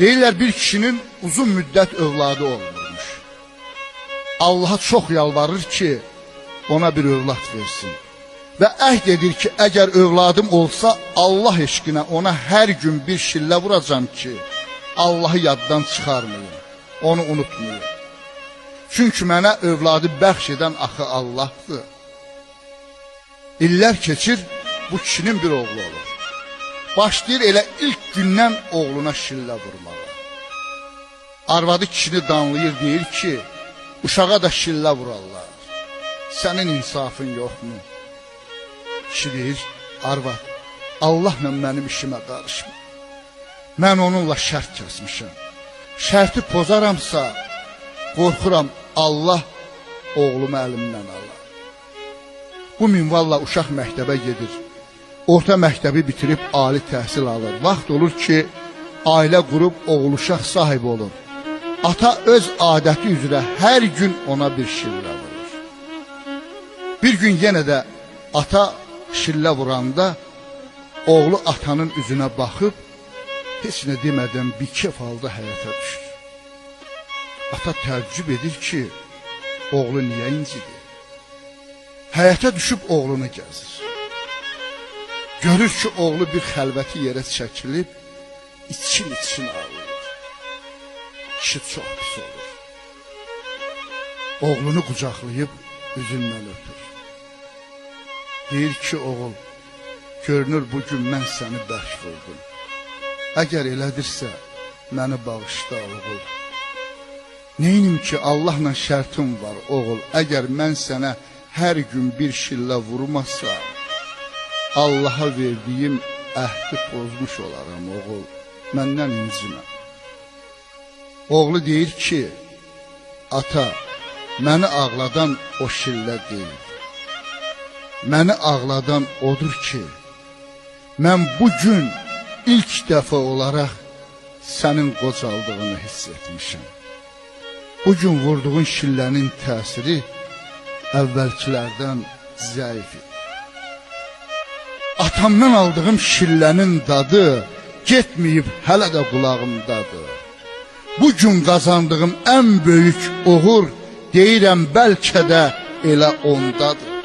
Deyirlər bir kişinin uzun müddət övladı olmurmuş. Allaha çox yalvarır ki, ona bir övlad versin. Və əhd edir ki, əgər övladım olsa, Allah eşqinə ona hər gün bir şillə vuracam ki, Allahı yaddan çıxarmayın, onu unutmayın. Çünki mənə övladı bəxş edən axı Allahdır. İllər keçir, bu kişinin bir oğlu olur. Başlayır elə ilk gündən oğluna şillə vurmağa. Arvadı kişini danlayır, deyir ki, uşağa da şillə vurarlar. Sənin insafın yoxmu? Kişi deyir, arvad, Allahla mənim işimə qarışma. Mən onunla şərt kəsmişəm. Şərti pozaramsa, qorxuram Allah oğlumu əlimdən alır. Bu minvalla uşaq məktəbə gedir. Orta məktəbi bitirib ali təhsil alır. Vaxt olur ki, ailə qurub oğul uşaq sahib olur. Ata öz adəti üzrə hər gün ona bir şillə vurur. Bir gün yenə də ata şillə vuranda oğlu atanın üzünə baxıb heç nə demədən bikef halda həyata düşür. Ata təəccüb edir ki, oğlu niyə incidir? Həyata düşüb oğlunu gəzir. Görür ki, oğlu bir xəlvəti yerə çəkilib, için ağlayır. Kişi çox pis olur. Oğlunu qucaqlayıb üzündən öpür. Deyir ki, oğul, görünür bugün mən səni bərk vurdum. Əgər elədirsə, məni bağışla, oğul. Neynim ki, Allahla şərtim var, oğul. Əgər mən sənə hər gün bir şillə vurmasa, Allaha verdiyim əhdi pozmuş olaram, oğul. Məndən incimə. Oğlu deyir ki, ata, məni ağladan o şillə deyil. Məni ağladan odur ki, mən bugün ilk dəfə olaraq sənin qocaldığını hiss etmişəm. Bugün vurduğun şillənin təsiri əvvəlkilərdən zəif idi. Atamdan aldığım şillənin dadı getməyib hələ də qulağımdadır. Bugün qazandığım ən böyük uğur deyirəm bəlkə də elə ondadır.